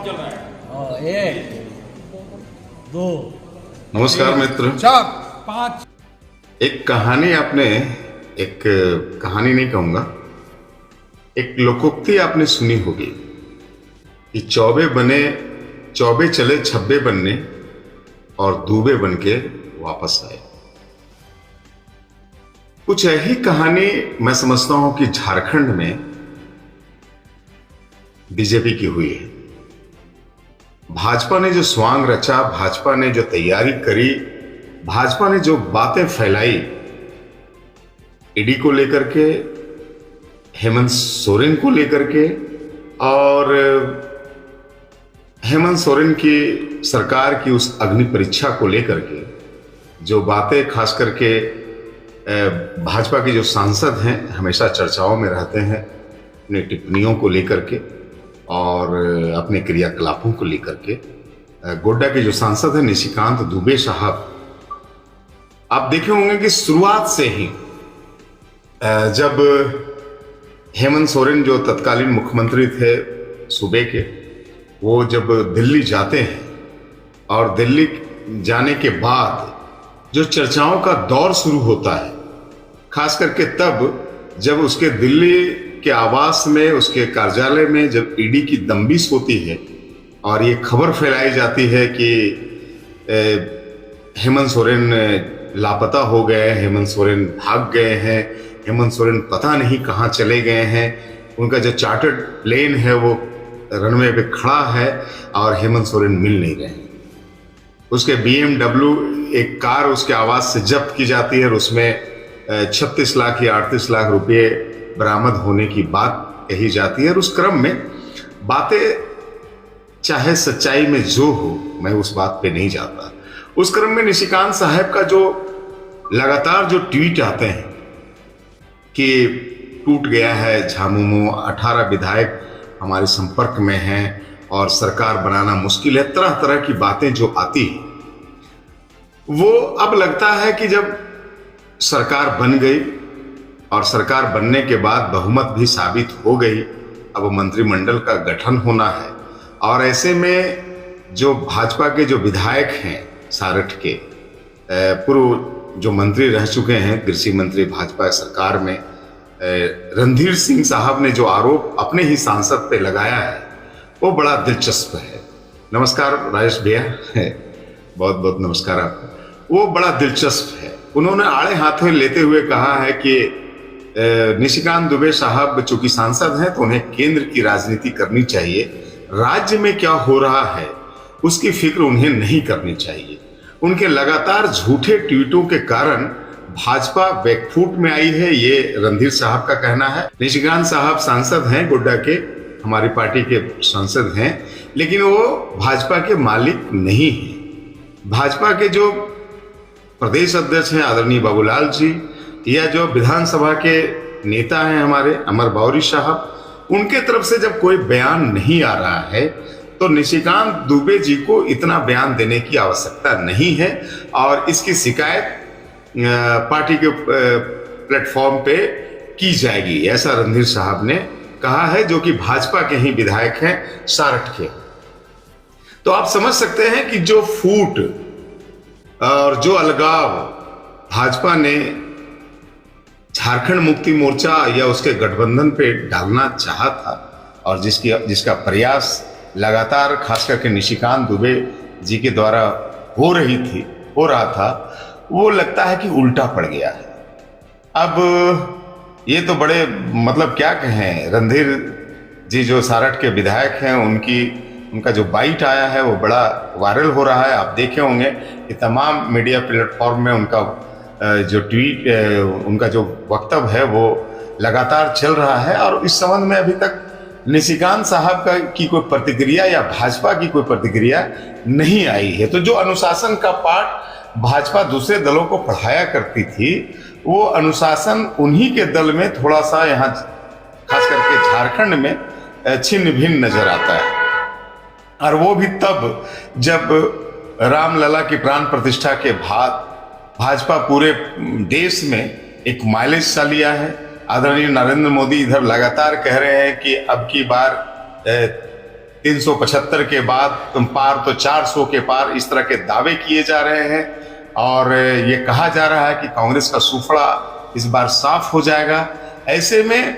चल रहा है। एक दो नमस्कार मित्र। 4 5 एक कहानी आपने, एक कहानी नहीं कहूंगा, एक लोकोक्ति आपने सुनी होगी कि चौबे चले छब्बे बनने और दूबे बन के वापस आए। कुछ यही कहानी मैं समझता हूं कि झारखंड में बीजेपी की हुई है। भाजपा ने जो स्वांग रचा, भाजपा ने जो तैयारी करी, भाजपा ने जो बातें फैलाई ईडी को लेकर के, हेमंत सोरेन को लेकर के, और हेमंत सोरेन की सरकार की उस अग्नि परीक्षा को लेकर के जो बातें, खास करके भाजपा के जो सांसद हैं हमेशा चर्चाओं में रहते हैं अपनी टिप्पणियों को लेकर के और अपने क्रियाकलापों को लेकर के। गोड्डा के जो सांसद हैं निशिकांत दुबे साहब, आप देखे होंगे कि शुरुआत से ही जब हेमंत सोरेन जो तत्कालीन मुख्यमंत्री थे सूबे के, वो जब दिल्ली जाते हैं और दिल्ली जाने के बाद जो चर्चाओं का दौर शुरू होता है, खास करके तब जब उसके दिल्ली के आवास में, उसके कार्यालय में जब ईडी की दम्बिश होती है और ये खबर फैलाई जाती है कि हेमंत सोरेन लापता हो गए, हेमंत सोरेन भाग गए हैं, हेमंत सोरेन पता नहीं कहाँ चले गए हैं, उनका जो चार्टर्ड प्लेन है वो रनवे पे खड़ा है और हेमंत सोरेन मिल नहीं रहे हैं। उसके BMW एक कार उसके आवास से जब्त की जाती है और उसमें 36 लाख या 38 लाख रुपए बरामद होने की बात कही जाती है। और उस क्रम में बातें, चाहे सच्चाई में जो हो, मैं उस बात पे नहीं जाता, उस क्रम में निशिकांत साहब का जो लगातार जो ट्वीट आते हैं कि टूट गया है झामुमो, 18 विधायक हमारे संपर्क में हैं और सरकार बनाना मुश्किल है, तरह तरह की बातें जो आती हैं, वो अब लगता है कि जब सरकार बन गई और सरकार बनने के बाद बहुमत भी साबित हो गई, अब मंत्रिमंडल का गठन होना है। और ऐसे में जो भाजपा के जो विधायक हैं सारठ के, पूर्व जो मंत्री रह चुके हैं, कृषि मंत्री भाजपा सरकार में, रणधीर सिंह साहब ने जो आरोप अपने ही सांसद पे लगाया है वो बड़ा दिलचस्प है। नमस्कार राजेश भैया, बहुत बहुत नमस्कार आपको। वो बड़ा दिलचस्प है। उन्होंने आड़े हाथों लेते हुए कहा है कि निशिकांत दुबे साहब चूंकि सांसद हैं तो उन्हें केंद्र की राजनीति करनी चाहिए, राज्य में क्या हो रहा है उसकी फिक्र उन्हें नहीं करनी चाहिए। उनके लगातार झूठे ट्वीटों के कारण भाजपा बैकफुट में आई है, ये रणधीर साहब का कहना है। निशिकांत साहब सांसद हैं, गोड्डा के हमारी पार्टी के सांसद हैं, लेकिन वो भाजपा के मालिक नहीं हैं। भाजपा के जो प्रदेश अध्यक्ष हैं आदरणीय बाबूलाल जी, या जो विधानसभा के नेता हैं हमारे अमर बावरी साहब, उनके तरफ से जब कोई बयान नहीं आ रहा है तो निशिकांत दुबे जी को इतना बयान देने की आवश्यकता नहीं है और इसकी शिकायत पार्टी के प्लेटफॉर्म पे की जाएगी, ऐसा रणधीर साहब ने कहा है, जो कि भाजपा के ही विधायक हैं सारठ के। तो आप समझ सकते हैं कि जो फूट और जो अलगाव भाजपा ने झारखंड मुक्ति मोर्चा या उसके गठबंधन पे डालना चाहा था और जिसका प्रयास लगातार खास करके निशिकांत दुबे जी के द्वारा हो रहा था, वो लगता है कि उल्टा पड़ गया है। अब ये तो बड़े, मतलब क्या कहें, रणधीर जी जो सारठ के विधायक हैं, उनका जो बाइट आया है वो बड़ा वायरल हो रहा है। आप देखे होंगे कि तमाम मीडिया प्लेटफॉर्म में उनका जो ट्वीट, उनका जो वक्तव्य है वो लगातार चल रहा है और इस संबंध में अभी तक निशिकांत साहब की कोई प्रतिक्रिया या भाजपा की कोई प्रतिक्रिया नहीं आई है। तो जो अनुशासन का पाठ भाजपा दूसरे दलों को पढ़ाया करती थी, वो अनुशासन उन्हीं के दल में थोड़ा सा यहाँ खास करके झारखंड में छिन्न भिन्न नजर आता है। और वो भी तब जब रामलला की प्राण प्रतिष्ठा के बाद भाजपा पूरे देश में एक माइलेज सा लिया है। आदरणीय नरेंद्र मोदी इधर लगातार कह रहे हैं कि अब की बार 375 के बाद पार तो 400 के पार, इस तरह के दावे किए जा रहे हैं। और ये कहा जा रहा है कि कांग्रेस का सूफड़ा इस बार साफ हो जाएगा। ऐसे में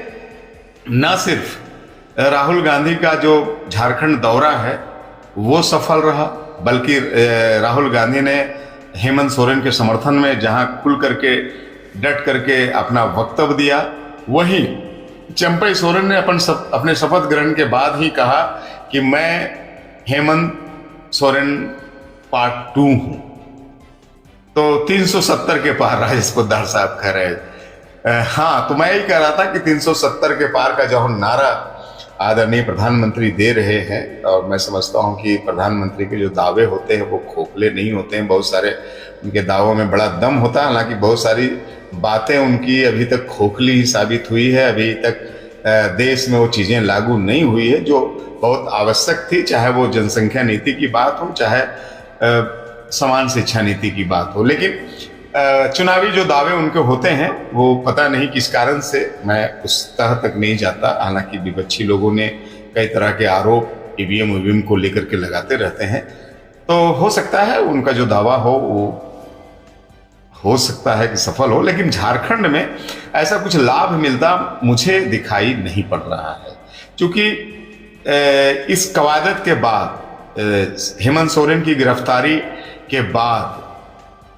न सिर्फ राहुल गांधी का जो झारखंड दौरा है वो सफल रहा, बल्कि राहुल गांधी ने हेमंत सोरेन के समर्थन में जहां खुल करके डट करके अपना वक्तव्य दिया, वहीं चंपई सोरेन ने अपने शपथ ग्रहण के बाद ही कहा कि मैं हेमंत सोरेन पार्ट 2 हूं। तो 370 के पार राजेश पोद्दार साहब कह रहे। हाँ, तो मैं यही कह रहा था कि 370 के पार का जो नारा आदरणीय प्रधानमंत्री दे रहे हैं, और मैं समझता हूं कि प्रधानमंत्री के जो दावे होते हैं वो खोखले नहीं होते हैं। बहुत सारे उनके दावों में बड़ा दम होता है, हालांकि बहुत सारी बातें उनकी अभी तक खोखली ही साबित हुई है। अभी तक देश में वो चीज़ें लागू नहीं हुई है जो बहुत आवश्यक थी, चाहे वो जनसंख्या नीति की बात हो, चाहे समान शिक्षा नीति की बात हो। लेकिन चुनावी जो दावे उनके होते हैं वो पता नहीं किस कारण से, मैं उस तह तक नहीं जाता। हालांकि विपक्षी लोगों ने कई तरह के आरोप ईवीएम को लेकर के लगाते रहते हैं, तो हो सकता है उनका जो दावा हो वो हो सकता है कि सफल हो। लेकिन झारखंड में ऐसा कुछ लाभ मिलता मुझे दिखाई नहीं पड़ रहा है, क्योंकि इस कवायदत के बाद, हेमंत सोरेन की गिरफ्तारी के बाद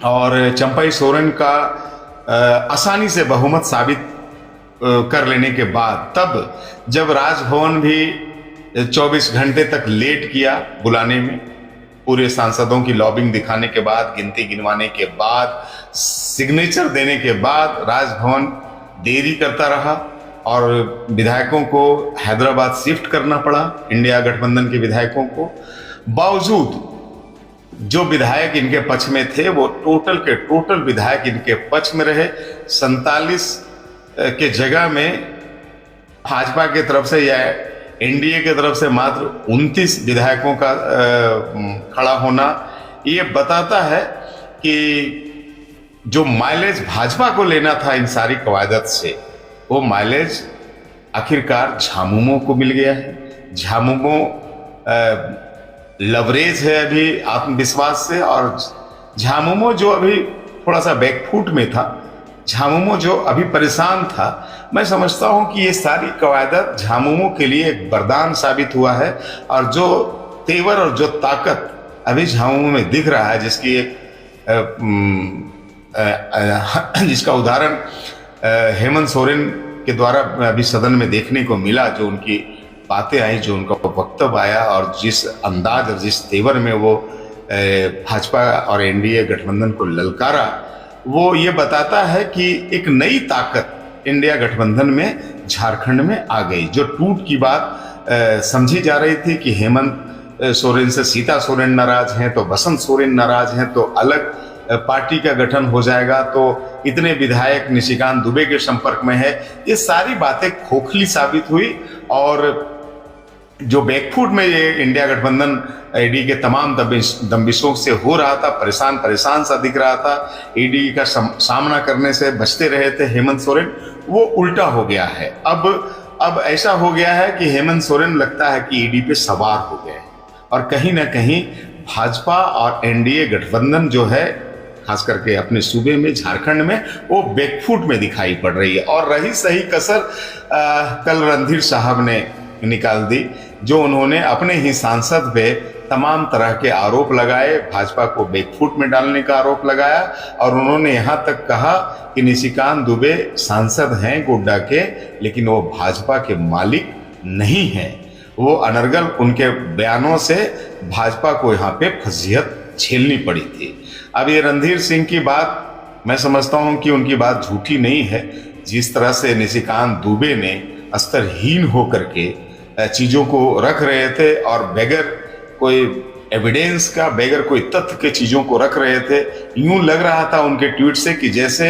और चंपई सोरेन का आसानी से बहुमत साबित कर लेने के बाद, तब जब राजभवन भी 24 घंटे तक लेट किया बुलाने में, पूरे सांसदों की लॉबिंग दिखाने के बाद, गिनती गिनवाने के बाद, सिग्नेचर देने के बाद राजभवन देरी करता रहा और विधायकों को हैदराबाद शिफ्ट करना पड़ा, इंडिया गठबंधन के विधायकों को। बावजूद जो विधायक इनके पक्ष में थे वो टोटल के टोटल विधायक इनके पक्ष में रहे। 47 के जगह में भाजपा की तरफ से या एनडीए की तरफ से मात्र 29 विधायकों का खड़ा होना, ये बताता है कि जो माइलेज भाजपा को लेना था इन सारी कवायदत से, वो माइलेज आखिरकार झामुमो को मिल गया है। झामुमो लवरेज है अभी आत्मविश्वास से, और झामुमो जो अभी थोड़ा सा बैकफुट में था, झामुमो जो अभी परेशान था, मैं समझता हूं कि ये सारी कवायदत झामुमो के लिए एक वरदान साबित हुआ है। और जो तेवर और जो ताकत अभी झामुमो में दिख रहा है, जिसकी एक जिसका उदाहरण हेमंत सोरेन के द्वारा अभी सदन में देखने को मिला, जो उनकी बातें आई, जो उनका वक्तव्य आया और जिस अंदाज और जिस तेवर में वो भाजपा और एनडीए गठबंधन को ललकारा, वो ये बताता है कि एक नई ताकत इंडिया गठबंधन में झारखंड में आ गई। जो टूट की बात समझी जा रही थी कि हेमंत सोरेन से सीता सोरेन नाराज हैं, तो बसंत सोरेन नाराज हैं, तो अलग पार्टी का गठन हो जाएगा, तो इतने विधायक निशिकांत दुबे के संपर्क में है, ये सारी बातें खोखली साबित हुई। और जो बैकफुट में ये इंडिया गठबंधन ईडी के तमाम दंबिशों से हो रहा था, परेशान सा दिख रहा था, ईडी का सामना करने से बचते रहे थे हेमंत सोरेन, वो उल्टा हो गया है। अब ऐसा हो गया है कि हेमंत सोरेन लगता है कि ईडी पे सवार हो गए, और कहीं ना कहीं भाजपा और एनडीए गठबंधन जो है, खास करके अपने सूबे में झारखंड में, वो बैकफुट में दिखाई पड़ रही है। और रही सही कसर कल रणधीर साहब ने निकाल दी, जो उन्होंने अपने ही सांसद पे तमाम तरह के आरोप लगाए, भाजपा को बैकफुट में डालने का आरोप लगाया, और उन्होंने यहाँ तक कहा कि निशिकांत दुबे सांसद हैं गोड्डा के, लेकिन वो भाजपा के मालिक नहीं हैं। वो अनर्गल उनके बयानों से भाजपा को यहाँ पे फजीहत झेलनी पड़ी थी। अब ये रणधीर सिंह की बात, मैं समझता हूँ कि उनकी बात झूठी नहीं है। जिस तरह से निशिकांत दुबे ने स्तरहीन होकर के चीज़ों को रख रहे थे और बगैर कोई एविडेंस का, बगैर कोई तथ्य के चीज़ों को रख रहे थे, यूं लग रहा था उनके ट्वीट से कि जैसे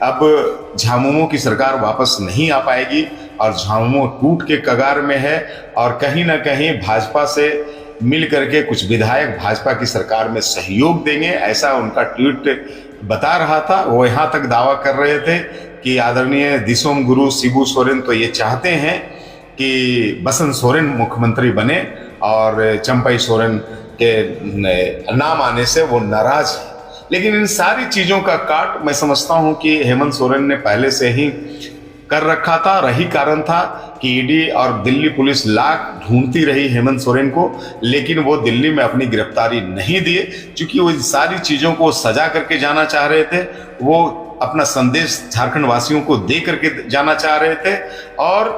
अब झामुमो की सरकार वापस नहीं आ पाएगी और झामुमो टूट के कगार में है, और कहीं ना कहीं भाजपा से मिल करके कुछ विधायक भाजपा की सरकार में सहयोग देंगे, ऐसा उनका ट्वीट बता रहा था। वो यहाँ तक दावा कर रहे थे कि आदरणीय दिसोम गुरु शिबू सोरेन तो ये चाहते हैं कि बसंत सोरेन मुख्यमंत्री बने और चंपई सोरेन के नाम आने से वो नाराज है। लेकिन इन सारी चीजों का काट मैं समझता हूं कि हेमंत सोरेन ने पहले से ही कर रखा था। रही कारण था कि ईडी और दिल्ली पुलिस लाख ढूंढती रही हेमंत सोरेन को, लेकिन वो दिल्ली में अपनी गिरफ्तारी नहीं दिए, क्योंकि वो इन सारी चीजों को सजा करके जाना चाह रहे थे। वो अपना संदेश झारखंड वासियों को दे करके जाना चाह रहे थे और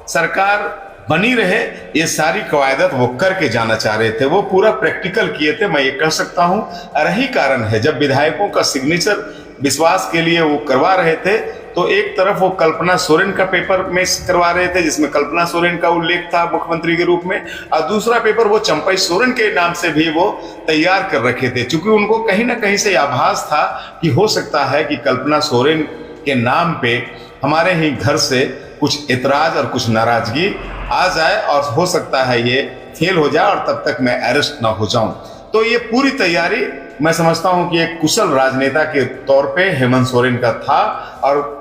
सरकार बनी रहे, ये सारी कवायदत वो करके जाना चाह रहे थे। वो पूरा प्रैक्टिकल किए थे, मैं ये कह सकता हूं। रही कारण है जब विधायकों का सिग्नेचर विश्वास के लिए वो करवा रहे थे, तो एक तरफ वो कल्पना सोरेन का पेपर में करवा रहे थे जिसमें कल्पना सोरेन का उल्लेख था मुख्यमंत्री के रूप में, और दूसरा पेपर वो चंपई सोरेन के नाम से भी वो तैयार कर रखे थे, क्योंकि उनको कहीं ना कहीं से आभास था कि हो सकता है कि कल्पना सोरेन के नाम पे हमारे ही घर से कुछ एतराज और कुछ नाराजगी आ जाए और हो सकता है ये फेल हो जाए और तब तक मैं अरेस्ट ना हो जाऊं। तो ये पूरी तैयारी मैं समझता हूं कि एक कुशल राजनेता के तौर पे हेमंत सोरेन का था, और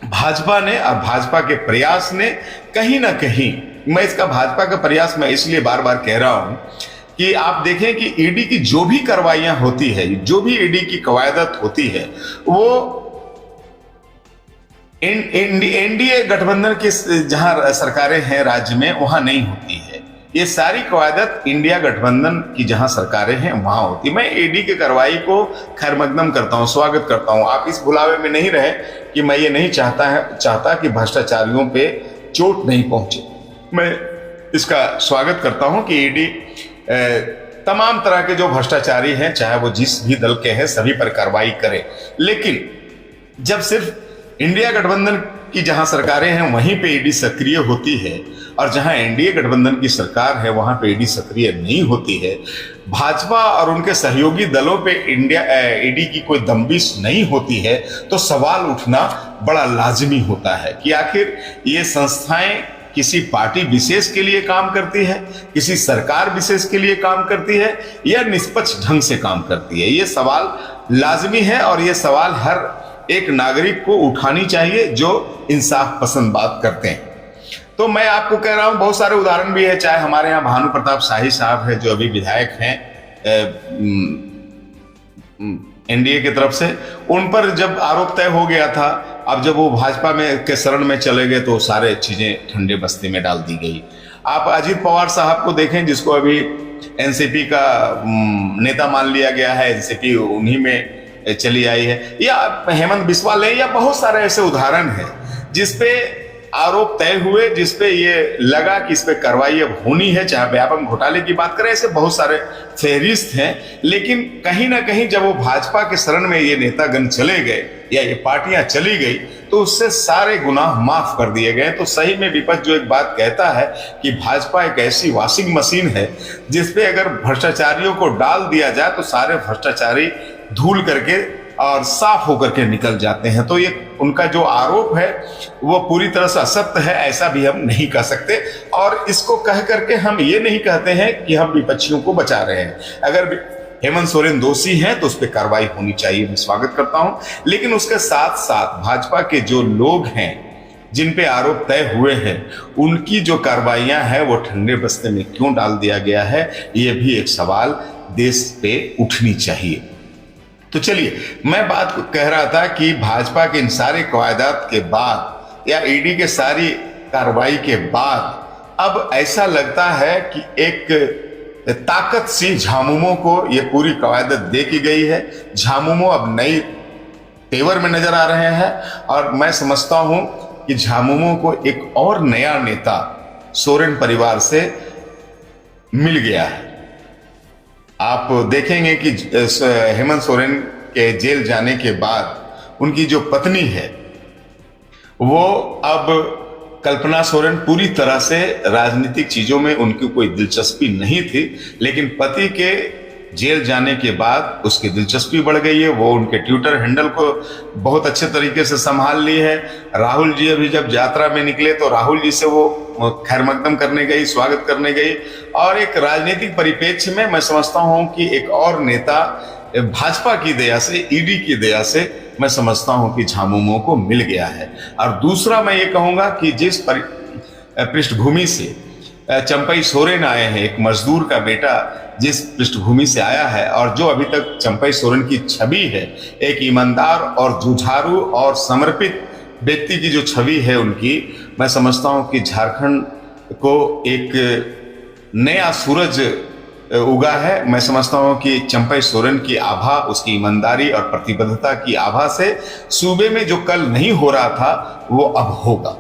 भाजपा ने और भाजपा के प्रयास ने कहीं ना कहीं, मैं इसका भाजपा का प्रयास मैं इसलिए बार बार कह रहा हूं कि आप देखें कि ईडी की जो भी कार्रवाइयां होती है, जो भी ईडी की कवायदत होती है, वो एनडीए गठबंधन की जहां सरकारें हैं राज्य में वहां नहीं होती है। ये सारी कवायदत इंडिया गठबंधन की जहां सरकारें हैं वहां होती है। मैं ईडी की कार्रवाई को खैर मकदम करता हूं, स्वागत करता हूं। आप इस भुलावे में नहीं रहे कि मैं ये नहीं चाहता कि भ्रष्टाचारियों पे चोट नहीं पहुंचे। मैं इसका स्वागत करता हूं कि ईडी तमाम तरह के जो भ्रष्टाचारी हैं, चाहे वो जिस भी दल के हैं, सभी पर कार्रवाई करे। लेकिन जब सिर्फ इंडिया गठबंधन की जहां सरकारें हैं वहीं पे ईडी सक्रिय होती है, और जहां एनडीए गठबंधन की सरकार है वहां पे ईडी सक्रिय नहीं होती है, भाजपा और उनके सहयोगी दलों पे ईडी की कोई दम्बिश नहीं होती है, तो सवाल उठना बड़ा लाजमी होता है कि आखिर ये संस्थाएं किसी पार्टी विशेष के लिए काम करती है, किसी सरकार विशेष के लिए काम करती है, या निष्पक्ष ढंग से काम करती है। ये सवाल लाजमी है और ये सवाल हर एक नागरिक को उठानी चाहिए जो इंसाफ पसंद बात करते हैं। तो मैं आपको कह रहा हूं, बहुत सारे उदाहरण भी है, चाहे हमारे यहाँ भानु प्रताप शाही साहब है जो अभी विधायक हैं एनडीए की तरफ से, उन पर जब आरोप तय हो गया था, अब जब वो भाजपा में के शरण में चले गए तो सारे चीजें ठंडे बस्ते में डाल दी गई। आप अजीत पवार साहब को देखें जिसको अभी एनसीपी का नेता मान लिया गया है, एनसीपी उन्हीं में चली आई है, या हेमंत बिस्वा ले, या बहुत सारे ऐसे उदाहरण हैं जिसपे आरोप तय हुए, जिसपे ये लगा कि इस पे कार्रवाई अब होनी है। चाहे व्यापम घोटाले की बात करें, ऐसे बहुत सारे फहरिस्त हैं। लेकिन कहीं ना कहीं जब वो भाजपा के शरण में ये नेतागण चले गए या ये पार्टियां चली गई, तो उससे सारे गुनाह माफ कर दिए गए। तो सही में विपक्ष जो एक बात कहता है कि भाजपा एक ऐसी वॉशिंग मशीन है जिसपे अगर भ्रष्टाचारियों को डाल दिया जाए तो सारे भ्रष्टाचारी धूल करके और साफ होकर के निकल जाते हैं। तो ये उनका जो आरोप है वो पूरी तरह से असत्य है, ऐसा भी हम नहीं कह सकते। और इसको कह करके हम ये नहीं कहते हैं कि हम विपक्षियों को बचा रहे हैं। अगर हेमंत सोरेन दोषी हैं तो उस पर कार्रवाई होनी चाहिए, मैं स्वागत करता हूं। लेकिन उसके साथ साथ भाजपा के जो लोग हैं जिन पे आरोप तय हुए हैं, उनकी जो कार्रवाइयां हैं वो ठंडे बस्ते में क्यों डाल दिया गया है, ये भी एक सवाल देश पे उठनी चाहिए। तो चलिए, मैं बात कह रहा था कि भाजपा के इन सारे कवायदात के बाद या ईडी के सारी कार्रवाई के बाद अब ऐसा लगता है कि एक ताकत सी झामुमो को ये पूरी कवायदत दे की गई है। झामुमो अब नई तेवर में नजर आ रहे हैं, और मैं समझता हूं कि झामुमो को एक और नया नेता सोरेन परिवार से मिल गया है। आप देखेंगे कि हेमंत सोरेन के जेल जाने के बाद उनकी जो पत्नी है वो अब कल्पना सोरेन पूरी तरह से राजनीतिक चीजों में उनकी कोई दिलचस्पी नहीं थी, लेकिन पति के जेल जाने के बाद उसकी दिलचस्पी बढ़ गई है। वो उनके ट्विटर हैंडल को बहुत अच्छे तरीके से संभाल ली है। राहुल जी अभी जब यात्रा में निकले तो राहुल जी से वो खैर मकदम करने गई, स्वागत करने गई। और एक राजनीतिक परिप्रेक्ष्य में मैं समझता हूं कि एक और नेता भाजपा की दया से, ईडी की दया से मैं समझता हूं कि झामुमो को मिल गया है। और दूसरा मैं ये कहूंगा कि जिस पृष्ठभूमि से चंपई सोरेन आए हैं, एक मजदूर का बेटा जिस पृष्ठभूमि से आया है और जो अभी तक चंपई सोरेन की छवि है, एक ईमानदार और जुझारू और समर्पित व्यक्ति की जो छवि है उनकी, मैं समझता हूं कि झारखंड को एक नया सूरज उगा है। मैं समझता हूं कि चंपई सोरेन की आभा, उसकी ईमानदारी और प्रतिबद्धता की आभा से सूबे में जो कल नहीं हो रहा था वो अब होगा।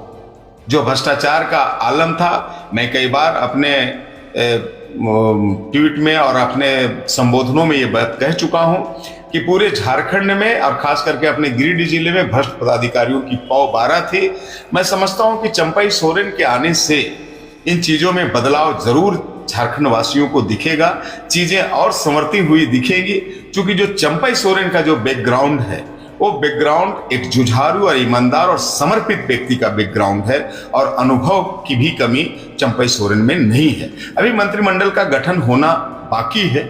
जो भ्रष्टाचार का आलम था, मैं कई बार अपने ट्वीट में और अपने संबोधनों में ये बात कह चुका हूं कि पूरे झारखंड में और खास करके अपने गिरिडीह जिले में भ्रष्ट पदाधिकारियों की पौ 12 थी। मैं समझता हूं कि चंपई सोरेन के आने से इन चीजों में बदलाव जरूर झारखंड वासियों को दिखेगा, चीजें और संवरती हुई दिखेगी, क्योंकि जो चंपई सोरेन का जो बैकग्राउंड है वो बैकग्राउंड एक जुझारू और ईमानदार और समर्पित व्यक्ति का बैकग्राउंड है और अनुभव की भी कमी चंपई सोरेन में नहीं है। अभी मंत्रिमंडल का गठन होना बाकी है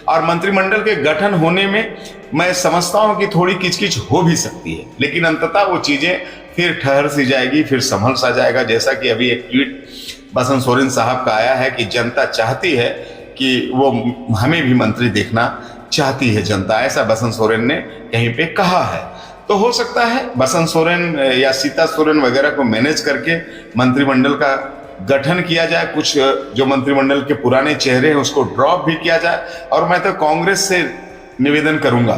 और मंत्रिमंडल के गठन होने में मैं समझता हूं कि थोड़ी किचकिच हो भी सकती है, लेकिन अंततः वो चीजें फिर ठहर सी जाएगी, फिर संभल सा जाएगा। जैसा कि अभी एक ट्वीट बसंत सोरेन साहब का आया है कि जनता चाहती है कि वो हमें भी मंत्री देखना चाहती है जनता, ऐसा बसंत सोरेन ने कहीं पे कहा है। तो हो सकता है बसंत सोरेन या सीता सोरेन वगैरह को मैनेज करके मंत्रिमंडल का गठन किया जाए, कुछ जो मंत्रिमंडल के पुराने चेहरे हैं उसको ड्रॉप भी किया जाए। और मैं तो कांग्रेस से निवेदन करूंगा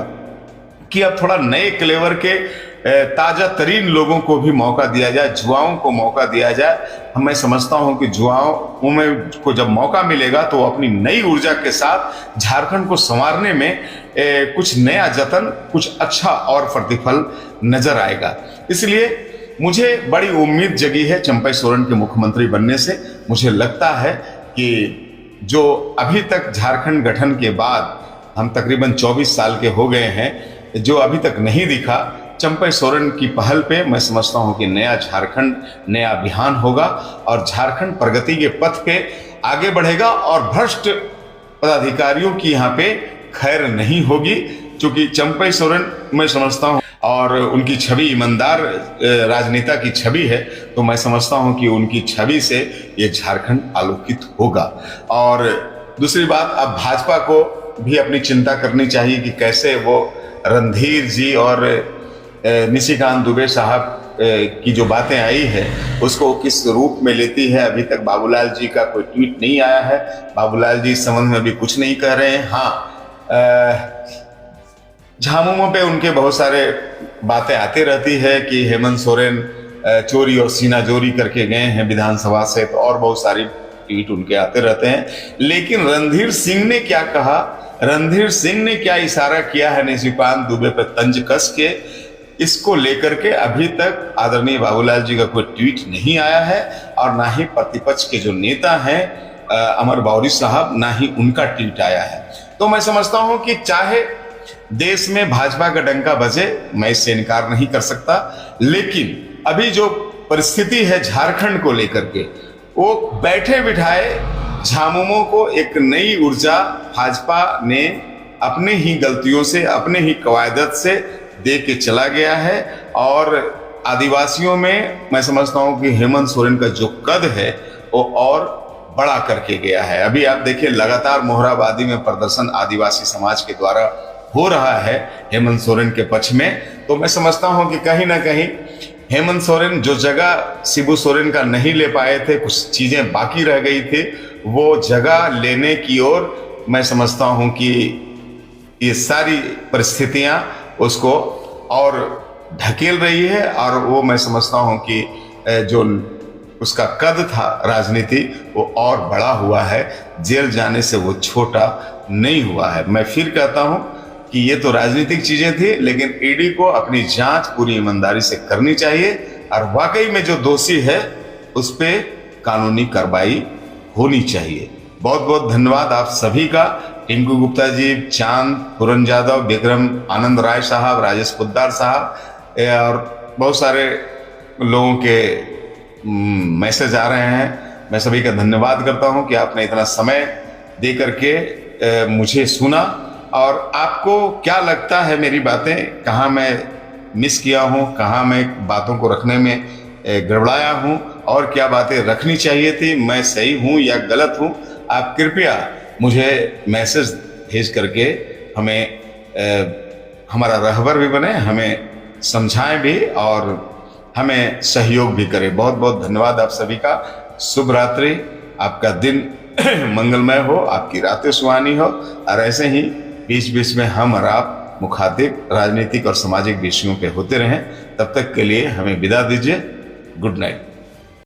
कि अब थोड़ा नए क्लेवर के ताजा तरीन लोगों को भी मौका दिया जाए, युवाओं को मौका दिया जाए। मैं समझता हूं कि युवाओं में को जब मौका मिलेगा तो वो अपनी नई ऊर्जा के साथ झारखंड को संवारने में कुछ नया जतन, कुछ अच्छा और प्रतिफल नजर आएगा। इसलिए मुझे बड़ी उम्मीद जगी है चंपई सोरेन के मुख्यमंत्री बनने से। मुझे लगता है कि जो अभी तक झारखंड गठन के बाद हम तकरीबन 24 साल के हो गए हैं, जो अभी तक नहीं दिखा, चंपई सोरेन की पहल पे मैं समझता हूं कि नया झारखंड, नया अभियान होगा और झारखंड प्रगति के पथ पे आगे बढ़ेगा और भ्रष्ट पदाधिकारियों की यहाँ पे खैर नहीं होगी, क्योंकि चंपई सोरेन मैं समझता हूं और उनकी छवि ईमानदार राजनेता की छवि है, तो मैं समझता हूं कि उनकी छवि से ये झारखंड आलोकित होगा। और दूसरी बात, अब भाजपा को भी अपनी चिंता करनी चाहिए कि कैसे वो रणधीर जी और निशिकांत दुबे साहब की जो बातें आई है उसको किस रूप में लेती है। अभी तक बाबूलाल जी का कोई ट्वीट नहीं आया है, बाबूलाल जी इस संबंध में भी कुछ नहीं कह रहे हैं। हाँ, झामुमो पे उनके बहुत सारे बातें आती रहती है कि हेमंत सोरेन चोरी और सीनाजोरी करके गए हैं विधानसभा से, तो और बहुत सारी ट्वीट उनके आते रहते हैं। लेकिन रणधीर सिंह ने क्या कहा, रणधीर सिंह ने क्या इशारा किया है निशिकांत दुबे पर तंज कस के, इसको लेकर के अभी तक आदरणीय बाबूलाल जी का कोई ट्वीट नहीं आया है और ना ही प्रतिपक्ष के जो नेता हैं अमर बावरी साहब, ना ही उनका ट्वीट आया है। तो मैं समझता हूं कि चाहे देश में भाजपा का डंका बजे, मैं इससे इनकार नहीं कर सकता, लेकिन अभी जो परिस्थिति है झारखंड को लेकर के, वो बैठे बिठाए झामुमो को एक नई ऊर्जा भाजपा ने अपने ही गलतियों से, अपने ही कवायदत से दे के चला गया है। और आदिवासियों में मैं समझता हूं कि हेमंत सोरेन का जो कद है वो और बड़ा करके गया है। अभी आप देखिए, लगातार मोहराबादी में प्रदर्शन आदिवासी समाज के द्वारा हो रहा है हेमंत सोरेन के पक्ष में। तो मैं समझता हूं कि कहीं ना कहीं हेमंत सोरेन जो जगह शिबू सोरेन का नहीं ले पाए थे, कुछ चीजें बाकी रह गई थी, वो जगह लेने की ओर मैं समझता हूं कि ये सारी परिस्थितियां उसको और ढकेल रही है। और वो मैं समझता हूं कि जो उसका कद था राजनीति, वो और बड़ा हुआ है, जेल जाने से वो छोटा नहीं हुआ है। मैं फिर कहता हूं कि ये तो राजनीतिक चीजें थी, लेकिन ईडी को अपनी जांच पूरी ईमानदारी से करनी चाहिए और वाकई में जो दोषी है उस पर कानूनी कार्रवाई होनी चाहिए। बहुत बहुत धन्यवाद आप सभी का। टिंकू गुप्ता जी, चांद, पूरन यादव, विक्रम आनंद राय साहब, राजेश पोद्दार साहब और बहुत सारे लोगों के मैसेज आ रहे हैं। मैं सभी का धन्यवाद करता हूं कि आपने इतना समय दे करके मुझे सुना। और आपको क्या लगता है मेरी बातें, कहाँ मैं मिस किया हूं, कहाँ मैं बातों को रखने में गड़बड़ाया हूं, और क्या बातें रखनी चाहिए थी, मैं सही हूँ या गलत हूँ, आप कृपया मुझे मैसेज भेज करके हमें हमारा रहबर भी बने, हमें समझाएं भी और हमें सहयोग भी करें। बहुत बहुत धन्यवाद आप सभी का। शुभ रात्रि, आपका दिन मंगलमय हो, आपकी रातें सुहानी हो, और ऐसे ही बीच बीच में हम और आप मुखातिब राजनीतिक और सामाजिक विषयों पे होते रहें। तब तक के लिए हमें विदा दीजिए। Good night.